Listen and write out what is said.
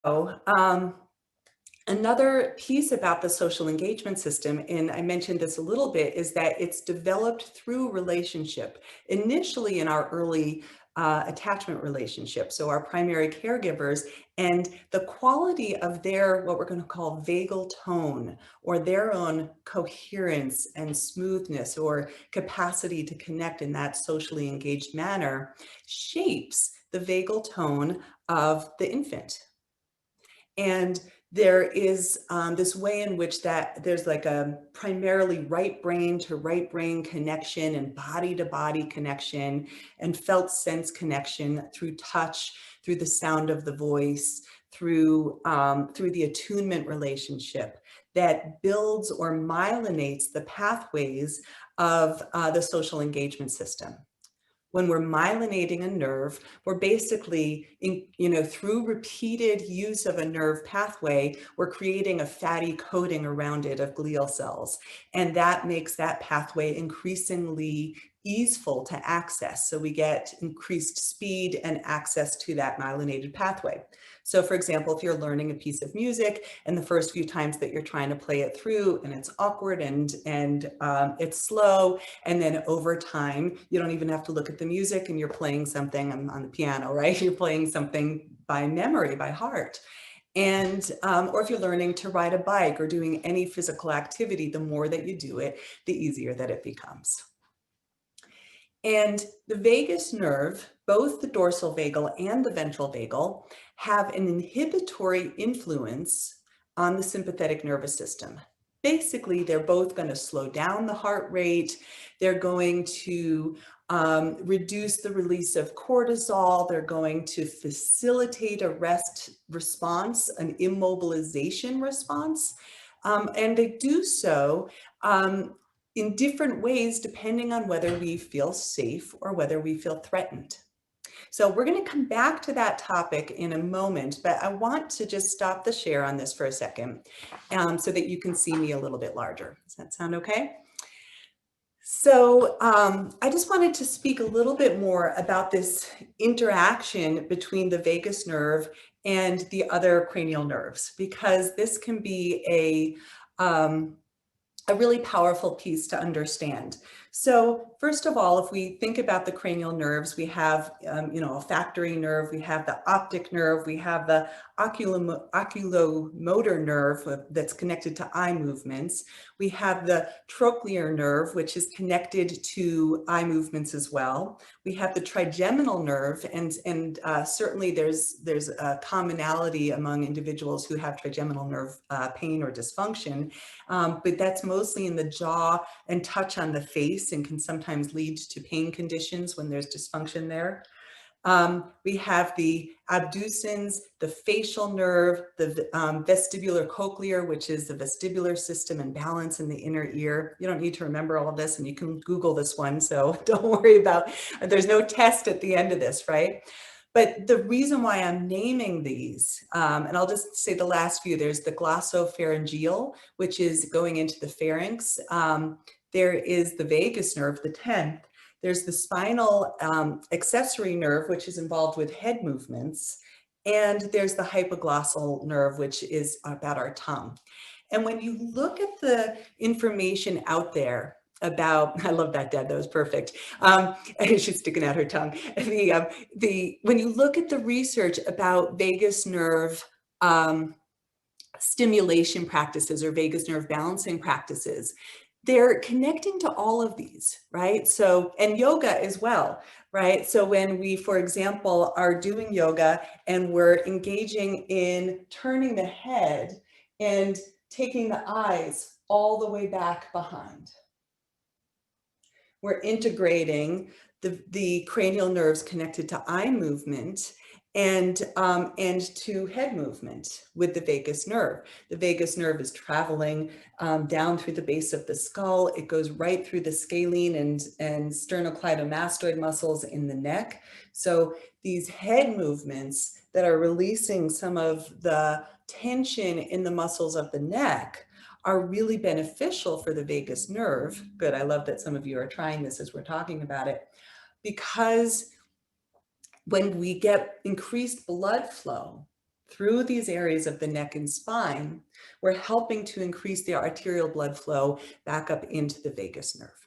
So, another piece about the social engagement system, and I mentioned this a little bit, is that it's developed through relationship, initially in our early attachment relationship. So our primary caregivers and the quality of their, what we're going to call vagal tone, or their own coherence and smoothness or capacity to connect in that socially engaged manner shapes the vagal tone of the infant. And there is this way in which that there's like a primarily right brain to right brain connection and body to body connection and felt sense connection through touch, through the sound of the voice, through the attunement relationship that builds or myelinates the pathways of the social engagement system. When we're myelinating a nerve, we're basically, through repeated use of a nerve pathway, we're creating a fatty coating around it of glial cells. And that makes that pathway increasingly easeful to access. So we get increased speed and access to that myelinated pathway. So for example, if you're learning a piece of music and the first few times that you're trying to play it through and it's awkward and it's slow, and then over time, you don't even have to look at the music and you're playing something on the piano, right? You're playing something by memory, by heart. And, or if you're learning to ride a bike or doing any physical activity, the more that you do it, the easier that it becomes. And the vagus nerve, both the dorsal vagal and the ventral vagal, have an inhibitory influence on the sympathetic nervous system. Basically, they're both going to slow down the heart rate. They're going to reduce the release of cortisol. They're going to facilitate a rest response, an immobilization response. And they do so in different ways, depending on whether we feel safe or whether we feel threatened. So we're going to come back to that topic in a moment, but I want to just stop the share on this for a second so that you can see me a little bit larger. Does that sound okay? So I just wanted to speak a little bit more about this interaction between the vagus nerve and the other cranial nerves, because this can be a really powerful piece to understand. So first of all, if we think about the cranial nerves, we have, olfactory nerve, we have the optic nerve, we have the oculomotor nerve that's connected to eye movements. We have the trochlear nerve, which is connected to eye movements as well. We have the trigeminal nerve, and certainly there's a commonality among individuals who have trigeminal nerve pain or dysfunction, but that's mostly in the jaw and touch on the face and can sometimes lead to pain conditions when there's dysfunction there. We have the abducens, the facial nerve, the vestibular cochlear, which is the vestibular system and balance in the inner ear. You don't need to remember all of this, and you can Google this one, so don't worry about, there's no test at the end of this, right? But the reason why I'm naming these, and I'll just say the last few, there's the glossopharyngeal, which is going into the pharynx. There is the vagus nerve, the 10th. There's the spinal accessory nerve, which is involved with head movements. And there's the hypoglossal nerve, which is about our tongue. And when you look at the information out there about, I love that, Dad, that was perfect. She's sticking out her tongue. When you look at the research about vagus nerve stimulation practices or vagus nerve balancing practices, they're connecting to all of these, right? So, and yoga as well, right? So when we, for example, are doing yoga and we're engaging in turning the head and taking the eyes all the way back behind, we're integrating the cranial nerves connected to eye movement and to head movement with the vagus nerve. The vagus nerve is traveling down through the base of the skull. It goes right through the scalene and sternocleidomastoid muscles in the neck. So these head movements that are releasing some of the tension in the muscles of the neck are really beneficial for the vagus nerve. Good, I love that some of you are trying this as we're talking about it, because when we get increased blood flow through these areas of the neck and spine, we're helping to increase the arterial blood flow back up into the vagus nerve.